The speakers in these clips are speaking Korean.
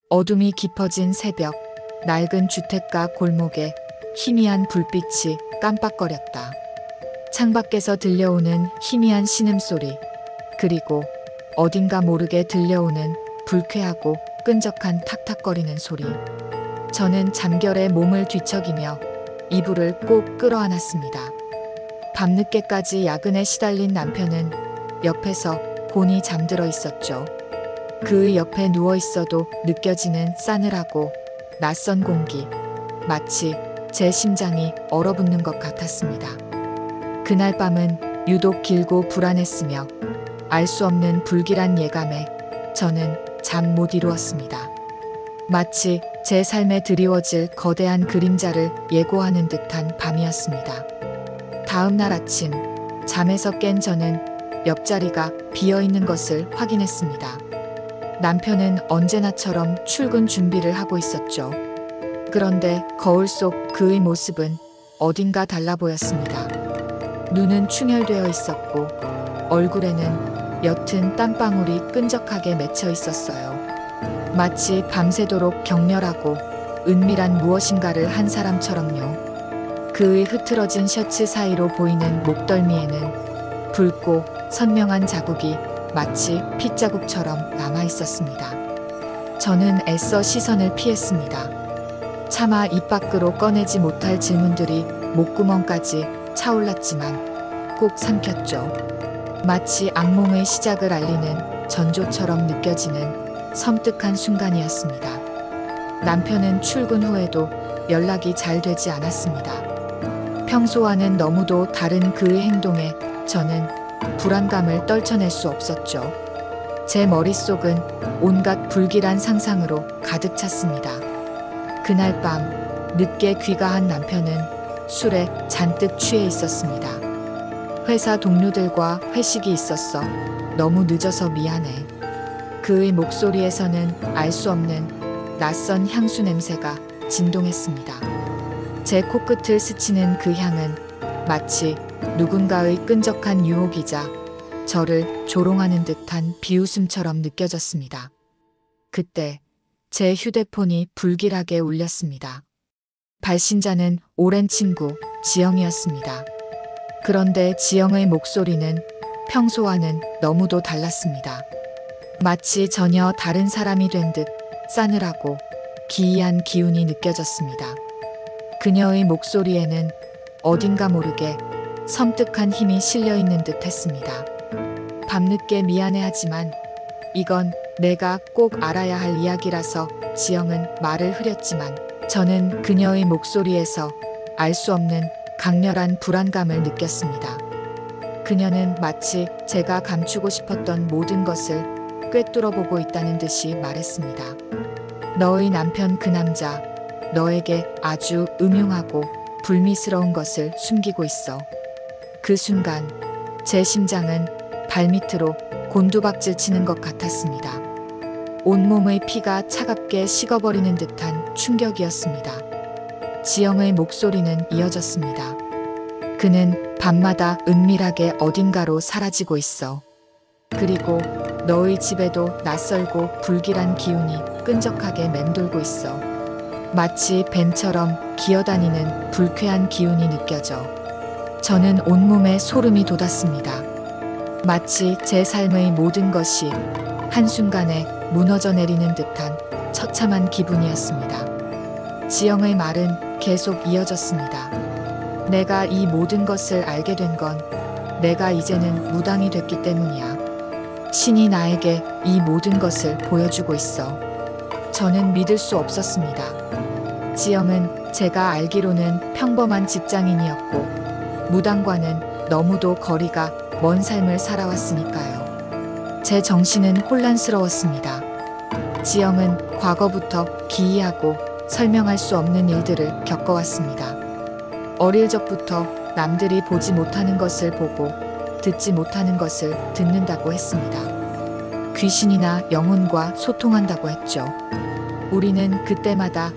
어둠이 깊어진 새벽, 낡은 주택가 골목에 희미한 불빛이 깜빡거렸다. 창밖에서 들려오는 희미한 신음소리, 그리고 어딘가 모르게 들려오는 불쾌하고 끈적한 탁탁거리는 소리. 저는 잠결에 몸을 뒤척이며 이불을 꼭 끌어안았습니다. 밤늦게까지 야근에 시달린 남편은 옆에서 곤히 잠들어 있었죠. 그의 옆에 누워 있어도 느껴지는 싸늘하고 낯선 공기, 마치 제 심장이 얼어붙는 것 같았습니다. 그날 밤은 유독 길고 불안했으며 알 수 없는 불길한 예감에 저는 잠 못 이루었습니다. 마치 제 삶에 드리워질 거대한 그림자를 예고하는 듯한 밤이었습니다. 다음 날 아침, 잠에서 깬 저는 옆자리가 비어 있는 것을 확인했습니다. 남편은 언제나처럼 출근 준비를 하고 있었죠. 그런데 거울 속 그의 모습은 어딘가 달라 보였습니다. 눈은 충혈되어 있었고 얼굴에는 옅은 땀방울이 끈적하게 맺혀 있었어요. 마치 밤새도록 격렬하고 은밀한 무엇인가를 한 사람처럼요. 그의 흐트러진 셔츠 사이로 보이는 목덜미에는 붉고 선명한 자국이 마치 핏자국처럼 남아 있었습니다. 저는 애써 시선을 피했습니다. 차마 입 밖으로 꺼내지 못할 질문들이 목구멍까지 차올랐지만 꼭 삼켰죠. 마치 악몽의 시작을 알리는 전조처럼 느껴지는 섬뜩한 순간이었습니다. 남편은 출근 후에도 연락이 잘 되지 않았습니다. 평소와는 너무도 다른 그의 행동에 저는 불안감을 떨쳐낼 수 없었죠. 제 머릿속은 온갖 불길한 상상으로 가득 찼습니다. 그날 밤 늦게 귀가한 남편은 술에 잔뜩 취해 있었습니다. 회사 동료들과 회식이 있었어. 너무 늦어서 미안해. 그의 목소리에서는 알 수 없는 낯선 향수 냄새가 진동했습니다. 제 코끝을 스치는 그 향은 마치 누군가의 끈적한 유혹이자 저를 조롱하는 듯한 비웃음처럼 느껴졌습니다. 그때 제 휴대폰이 불길하게 울렸습니다. 발신자는 오랜 친구 지영이었습니다. 그런데 지영의 목소리는 평소와는 너무도 달랐습니다. 마치 전혀 다른 사람이 된 듯 싸늘하고 기이한 기운이 느껴졌습니다. 그녀의 목소리에는 어딘가 모르게 섬뜩한 힘이 실려 있는 듯 했습니다. 밤늦게 미안해하지만 이건 내가 꼭 알아야 할 이야기라서. 지영은 말을 흐렸지만 저는 그녀의 목소리에서 알 수 없는 강렬한 불안감을 느꼈습니다. 그녀는 마치 제가 감추고 싶었던 모든 것을 꿰뚫어보고 있다는 듯이 말했습니다. 너의 남편 그 남자, 너에게 아주 음흉하고 불미스러운 것을 숨기고 있어. 그 순간 제 심장은 발밑으로 곤두박질 치는 것 같았습니다. 온몸의 피가 차갑게 식어버리는 듯한 충격이었습니다. 지영의 목소리는 이어졌습니다. 그는 밤마다 은밀하게 어딘가로 사라지고 있어. 그리고 너의 집에도 낯설고 불길한 기운이 끈적하게 맴돌고 있어. 마치 뱀처럼 기어다니는 불쾌한 기운이 느껴져. 저는 온몸에 소름이 돋았습니다. 마치 제 삶의 모든 것이 한순간에 무너져 내리는 듯한 처참한 기분이었습니다. 지영의 말은 계속 이어졌습니다. 내가 이 모든 것을 알게 된 건 내가 이제는 무당이 됐기 때문이야. 신이 나에게 이 모든 것을 보여주고 있어. 저는 믿을 수 없었습니다. 지영은 제가 알기로는 평범한 직장인이었고 무당과는 너무도 거리가 먼 삶을 살아왔으니까요. 제 정신은 혼란스러웠습니다. 지영은 과거부터 기이하고 설명할 수 없는 일들을 겪어왔습니다. 어릴 적부터 남들이 보지 못하는 것을 보고 듣지 못하는 것을 듣는다고 했습니다. 귀신이나 영혼과 소통한다고 했죠. 우리는 그때마다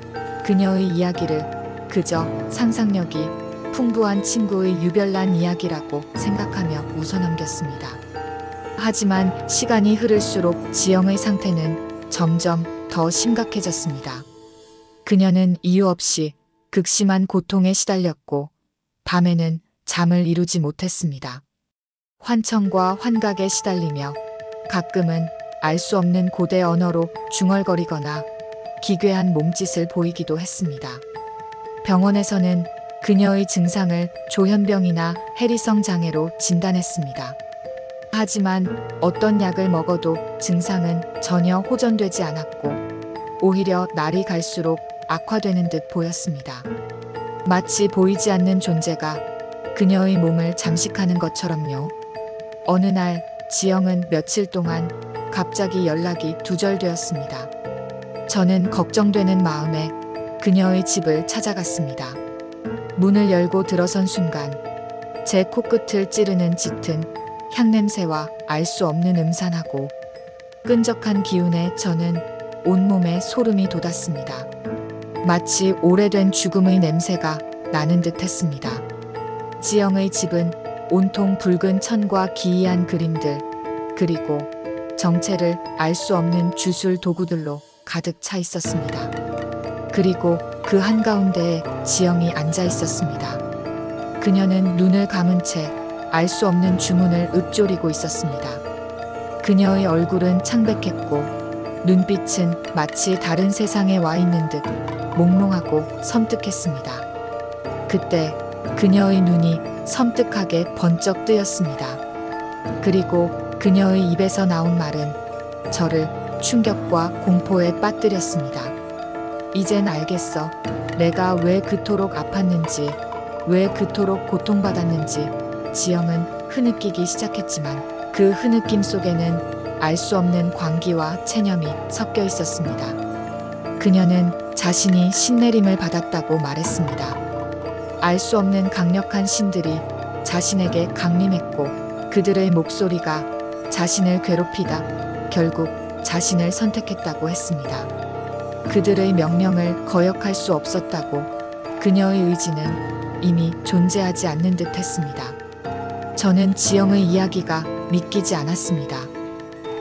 그녀의 이야기를 그저 상상력이 풍부한 친구의 유별난 이야기라고 생각하며 웃어넘겼습니다. 하지만 시간이 흐를수록 지영의 상태는 점점 더 심각해졌습니다. 그녀는 이유 없이 극심한 고통에 시달렸고 밤에는 잠을 이루지 못했습니다. 환청과 환각에 시달리며 가끔은 알 수 없는 고대 언어로 중얼거리거나 기괴한 몸짓을 보이기도 했습니다. 병원에서는 그녀의 증상을 조현병이나 해리성 장애로 진단했습니다. 하지만 어떤 약을 먹어도 증상은 전혀 호전되지 않았고 오히려 날이 갈수록 악화되는 듯 보였습니다. 마치 보이지 않는 존재가 그녀의 몸을 잠식하는 것처럼요. 어느 날 지영은 며칠 동안 갑자기 연락이 두절되었습니다. 저는 걱정되는 마음에 그녀의 집을 찾아갔습니다. 문을 열고 들어선 순간 제 코끝을 찌르는 짙은 향냄새와 알 수 없는 음산하고 끈적한 기운에 저는 온몸에 소름이 돋았습니다. 마치 오래된 죽음의 냄새가 나는 듯 했습니다. 지영의 집은 온통 붉은 천과 기이한 그림들, 그리고 정체를 알 수 없는 주술 도구들로 가득 차 있었습니다. 그리고 그 한가운데에 지영이 앉아 있었습니다. 그녀는 눈을 감은 채 알 수 없는 주문을 읊조리고 있었습니다. 그녀의 얼굴은 창백했고 눈빛은 마치 다른 세상에 와 있는 듯 몽롱하고 섬뜩했습니다. 그때 그녀의 눈이 섬뜩하게 번쩍 뜨였습니다. 그리고 그녀의 입에서 나온 말은 저를 충격과 공포에 빠뜨렸습니다. 이젠 알겠어. 내가 왜 그토록 아팠는지, 왜 그토록 고통받았는지. 지영은 흐느끼기 시작했지만 그 흐느낌 속에는 알 수 없는 광기와 체념이 섞여 있었습니다. 그녀는 자신이 신내림을 받았다고 말했습니다. 알 수 없는 강력한 신들이 자신에게 강림했고 그들의 목소리가 자신을 괴롭히다 결국 자신을 선택했다고 했습니다. 그들의 명령을 거역할 수 없었다고 그녀의 의지는 이미 존재하지 않는 듯 했습니다. 저는 지영의 이야기가 믿기지 않았습니다.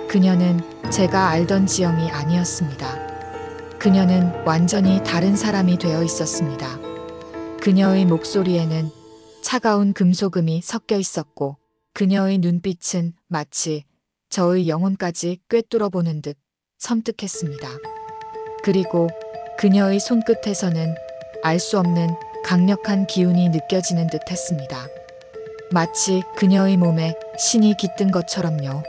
그녀는 제가 알던 지영이 아니었습니다. 그녀는 완전히 다른 사람이 되어 있었습니다. 그녀의 목소리에는 차가운 금소금이 섞여 있었고 그녀의 눈빛은 마치 저의 영혼까지 꿰뚫어 보는 듯 섬뜩했습니다. 그리고 그녀의 손끝에서는 알 수 없는 강력한 기운이 느껴지는 듯 했습니다. 마치 그녀의 몸에 신이 깃든 것처럼요.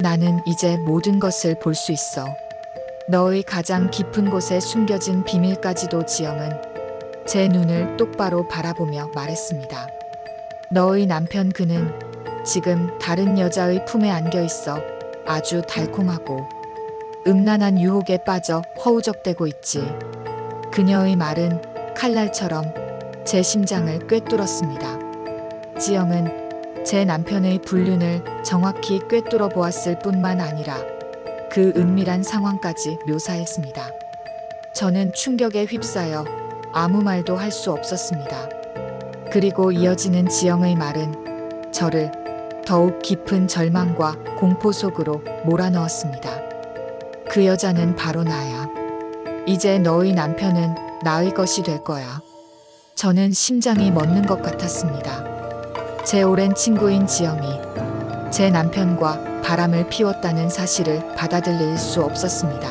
나는 이제 모든 것을 볼 수 있어. 너의 가장 깊은 곳에 숨겨진 비밀까지도. 지영은 제 눈을 똑바로 바라보며 말했습니다. 너의 남편 그는 지금 다른 여자의 품에 안겨 있어 아주 달콤하고 음란한 유혹에 빠져 허우적대고 있지. 그녀의 말은 칼날처럼 제 심장을 꿰뚫었습니다. 지영은 제 남편의 불륜을 정확히 꿰뚫어 보았을 뿐만 아니라 그 은밀한 상황까지 묘사했습니다. 저는 충격에 휩싸여 아무 말도 할 수 없었습니다. 그리고 이어지는 지영의 말은 저를 더욱 깊은 절망과 공포 속으로 몰아넣었습니다. 그 여자는 바로 나야. 이제 너의 남편은 나의 것이 될 거야. 저는 심장이 멎는 것 같았습니다. 제 오랜 친구인 지영이 제 남편과 바람을 피웠다는 사실을 받아들일 수 없었습니다.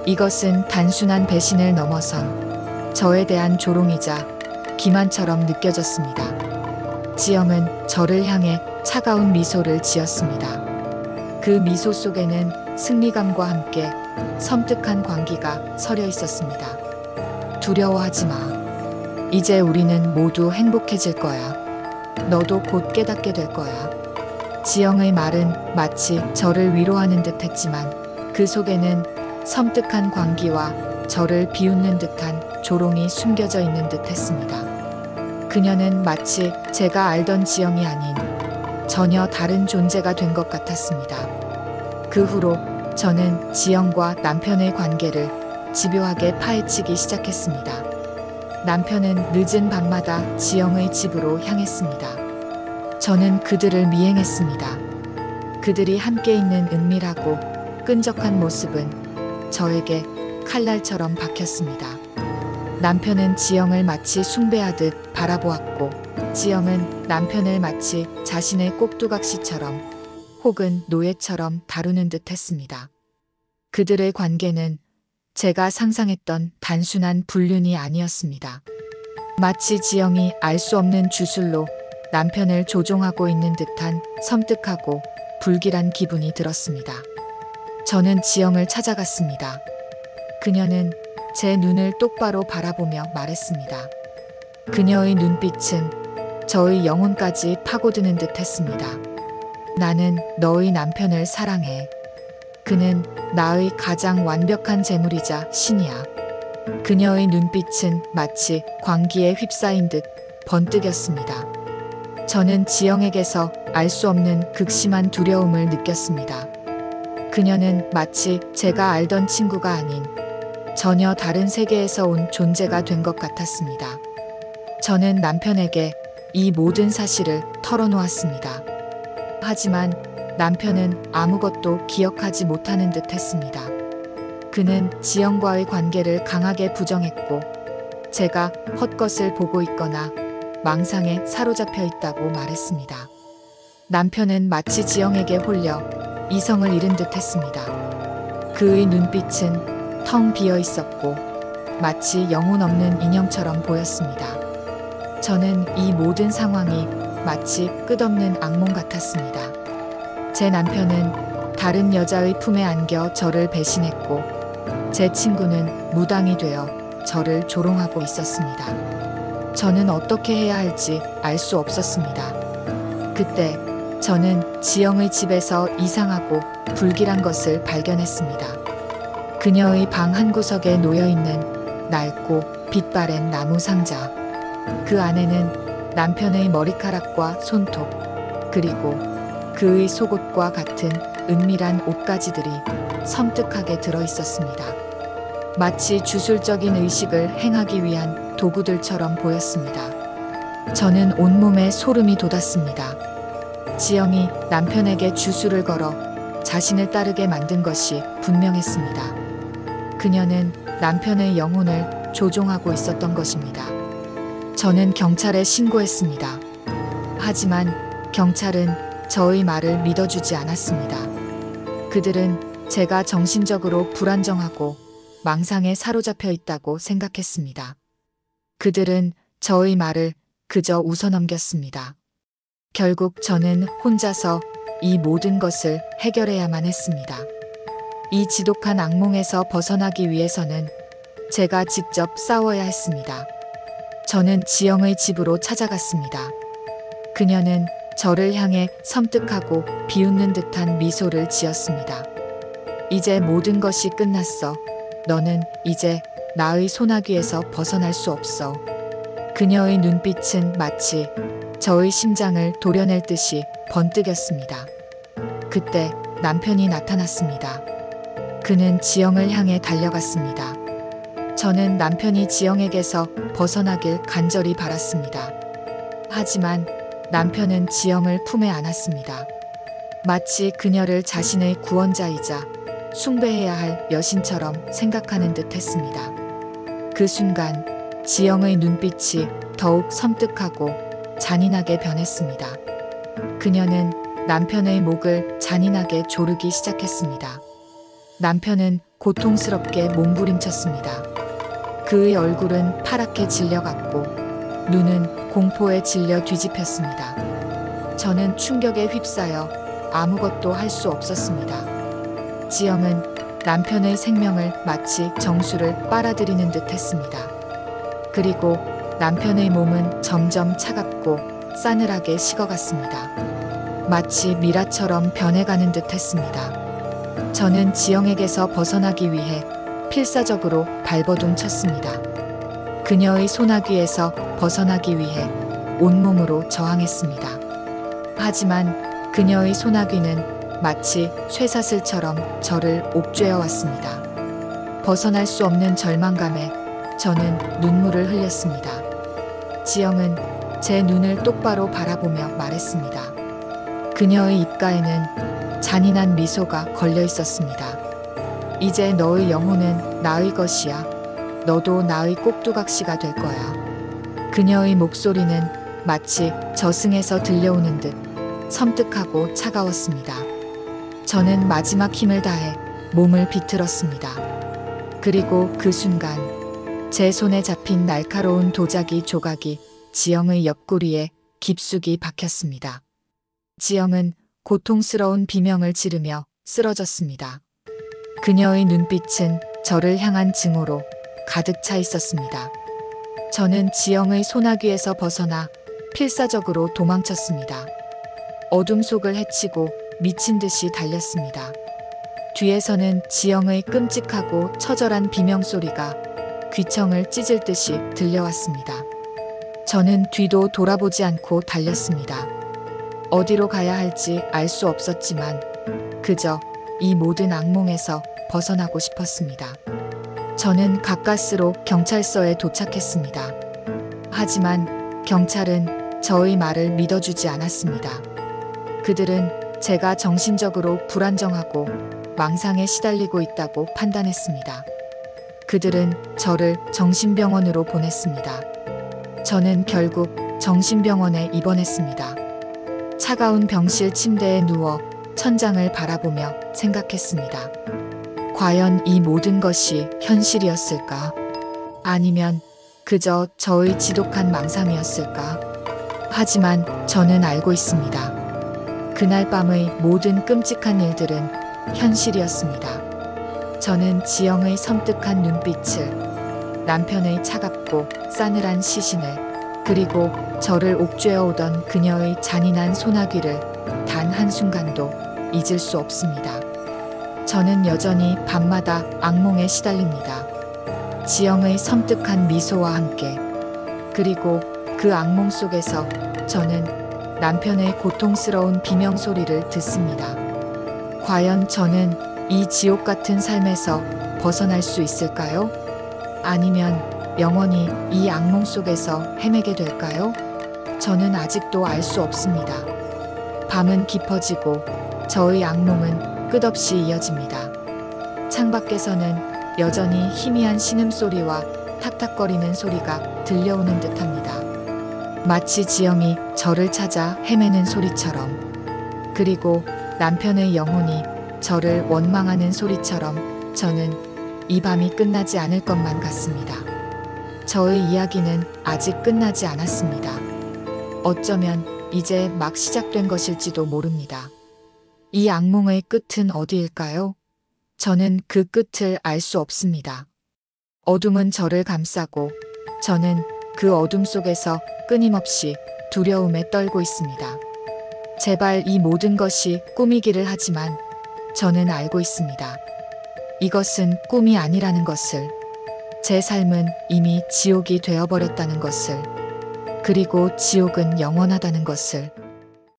이것은 단순한 배신을 넘어선 저에 대한 조롱이자 기만처럼 느껴졌습니다. 지영은 저를 향해 차가운 미소를 지었습니다. 그 미소 속에는 승리감과 함께 섬뜩한 광기가 서려 있었습니다. 두려워하지 마. 이제 우리는 모두 행복해질 거야. 너도 곧 깨닫게 될 거야. 지영의 말은 마치 저를 위로하는 듯 했지만 그 속에는 섬뜩한 광기와 저를 비웃는 듯한 조롱이 숨겨져 있는 듯 했습니다. 그녀는 마치 제가 알던 지영이 아닌 전혀 다른 존재가 된 것 같았습니다. 그 후로 저는 지영과 남편의 관계를 집요하게 파헤치기 시작했습니다. 남편은 늦은 밤마다 지영의 집으로 향했습니다. 저는 그들을 미행했습니다. 그들이 함께 있는 은밀하고 끈적한 모습은 저에게 칼날처럼 박혔습니다. 남편은 지영을 마치 숭배하듯 바라보았고, 지영은 남편을 마치 자신의 꼭두각시처럼 혹은 노예처럼 다루는 듯 했습니다. 그들의 관계는 제가 상상했던 단순한 불륜이 아니었습니다. 마치 지영이 알 수 없는 주술로 남편을 조종하고 있는 듯한 섬뜩하고 불길한 기분이 들었습니다. 저는 지영을 찾아갔습니다. 그녀는 제 눈을 똑바로 바라보며 말했습니다. 그녀의 눈빛은 저의 영혼까지 파고드는 듯 했습니다. 나는 너의 남편을 사랑해. 그는 나의 가장 완벽한 재물이자 신이야. 그녀의 눈빛은 마치 광기에 휩싸인 듯 번뜩였습니다. 저는 지영에게서 알 수 없는 극심한 두려움을 느꼈습니다. 그녀는 마치 제가 알던 친구가 아닌 전혀 다른 세계에서 온 존재가 된 것 같았습니다. 저는 남편에게 이 모든 사실을 털어놓았습니다. 하지만 남편은 아무것도 기억하지 못하는 듯 했습니다. 그는 지영과의 관계를 강하게 부정했고, 제가 헛것을 보고 있거나 망상에 사로잡혀 있다고 말했습니다. 남편은 마치 지영에게 홀려 이성을 잃은 듯 했습니다. 그의 눈빛은 텅 비어 있었고 마치 영혼 없는 인형처럼 보였습니다. 저는 이 모든 상황이 마치 끝없는 악몽 같았습니다. 제 남편은 다른 여자의 품에 안겨 저를 배신했고, 제 친구는 무당이 되어 저를 조롱하고 있었습니다. 저는 어떻게 해야 할지 알 수 없었습니다. 그때 저는 지영의 집에서 이상하고 불길한 것을 발견했습니다. 그녀의 방 한구석에 놓여있는 낡고 빛바랜 나무 상자. 그 안에는 남편의 머리카락과 손톱, 그리고 그의 속옷과 같은 은밀한 옷가지들이 섬뜩하게 들어있었습니다. 마치 주술적인 의식을 행하기 위한 도구들처럼 보였습니다. 저는 온몸에 소름이 돋았습니다. 지영이 남편에게 주술을 걸어 자신을 따르게 만든 것이 분명했습니다. 그녀는 남편의 영혼을 조종하고 있었던 것입니다. 저는 경찰에 신고했습니다. 하지만 경찰은 저의 말을 믿어주지 않았습니다. 그들은 제가 정신적으로 불안정하고 망상에 사로잡혀 있다고 생각했습니다. 그들은 저의 말을 그저 웃어넘겼습니다. 결국 저는 혼자서 이 모든 것을 해결해야만 했습니다. 이 지독한 악몽에서 벗어나기 위해서는 제가 직접 싸워야 했습니다. 저는 지영의 집으로 찾아갔습니다. 그녀는 저를 향해 섬뜩하고 비웃는 듯한 미소를 지었습니다. 이제 모든 것이 끝났어. 너는 이제 나의 소나귀에서 벗어날 수 없어. 그녀의 눈빛은 마치 저의 심장을 도려낼 듯이 번뜩였습니다. 그때 남편이 나타났습니다. 그는 지영을 향해 달려갔습니다. 저는 남편이 지영에게서 벗어나길 간절히 바랐습니다. 하지만 남편은 지영을 품에 안았습니다. 마치 그녀를 자신의 구원자이자 숭배해야 할 여신처럼 생각하는 듯 했습니다. 그 순간 지영의 눈빛이 더욱 섬뜩하고 잔인하게 변했습니다. 그녀는 남편의 목을 잔인하게 조르기 시작했습니다. 남편은 고통스럽게 몸부림쳤습니다. 그의 얼굴은 파랗게 질려갔고 눈은 공포에 질려 뒤집혔습니다. 저는 충격에 휩싸여 아무것도 할 수 없었습니다. 지영은 남편의 생명을 마치 정수를 빨아들이는 듯 했습니다. 그리고 남편의 몸은 점점 차갑고 싸늘하게 식어갔습니다. 마치 미라처럼 변해가는 듯 했습니다. 저는 지영에게서 벗어나기 위해 필사적으로 발버둥 쳤습니다. 그녀의 소나귀에서 벗어나기 위해 온몸으로 저항했습니다. 하지만 그녀의 소나귀는 마치 쇠사슬처럼 저를 옥죄어 왔습니다. 벗어날 수 없는 절망감에 저는 눈물을 흘렸습니다. 지영은 제 눈을 똑바로 바라보며 말했습니다. 그녀의 입가에는 잔인한 미소가 걸려 있었습니다. 이제 너의 영혼은 나의 것이야. 너도 나의 꼭두각시가 될 거야. 그녀의 목소리는 마치 저승에서 들려오는 듯 섬뜩하고 차가웠습니다. 저는 마지막 힘을 다해 몸을 비틀었습니다. 그리고 그 순간 제 손에 잡힌 날카로운 도자기 조각이 지영의 옆구리에 깊숙이 박혔습니다. 지영은 고통스러운 비명을 지르며 쓰러졌습니다. 그녀의 눈빛은 저를 향한 증오로 가득 차 있었습니다. 저는 지영의 소나귀에서 벗어나 필사적으로 도망쳤습니다. 어둠 속을 헤치고 미친 듯이 달렸습니다. 뒤에서는 지영의 끔찍하고 처절한 비명소리가 귀청을 찢을 듯이 들려왔습니다. 저는 뒤도 돌아보지 않고 달렸습니다. 어디로 가야 할지 알 수 없었지만 그저 이 모든 악몽에서 벗어나고 싶었습니다. 저는 가까스로 경찰서에 도착했습니다. 하지만 경찰은 저의 말을 믿어주지 않았습니다. 그들은 제가 정신적으로 불안정하고 망상에 시달리고 있다고 판단했습니다. 그들은 저를 정신병원으로 보냈습니다. 저는 결국 정신병원에 입원했습니다. 차가운 병실 침대에 누워 천장을 바라보며 생각했습니다. 과연 이 모든 것이 현실이었을까? 아니면 그저 저의 지독한 망상이었을까? 하지만 저는 알고 있습니다. 그날 밤의 모든 끔찍한 일들은 현실이었습니다. 저는 지영의 섬뜩한 눈빛을, 남편의 차갑고 싸늘한 시신을, 그리고 저를 옥죄어 오던 그녀의 잔인한 소나귀를 단 한순간도 잊을 수 없습니다. 저는 여전히 밤마다 악몽에 시달립니다. 지영의 섬뜩한 미소와 함께. 그리고 그 악몽 속에서 저는 남편의 고통스러운 비명 소리를 듣습니다. 과연 저는 이 지옥 같은 삶에서 벗어날 수 있을까요? 아니면 영원히 이 악몽 속에서 헤매게 될까요? 저는 아직도 알 수 없습니다. 밤은 깊어지고 저의 악몽은 끝없이 이어집니다. 창밖에서는 여전히 희미한 신음소리와 탁탁거리는 소리가 들려오는 듯합니다. 마치 지영이 저를 찾아 헤매는 소리처럼, 그리고 남편의 영혼이 저를 원망하는 소리처럼 저는 이 밤이 끝나지 않을 것만 같습니다. 저의 이야기는 아직 끝나지 않았습니다. 어쩌면 이제 막 시작된 것일지도 모릅니다. 이 악몽의 끝은 어디일까요? 저는 그 끝을 알 수 없습니다. 어둠은 저를 감싸고 저는 그 어둠 속에서 끊임없이 두려움에 떨고 있습니다. 제발 이 모든 것이 꿈이기를 하지만 저는 알고 있습니다. 이것은 꿈이 아니라는 것을, 제 삶은 이미 지옥이 되어버렸다는 것을, 그리고 지옥은 영원하다는 것을.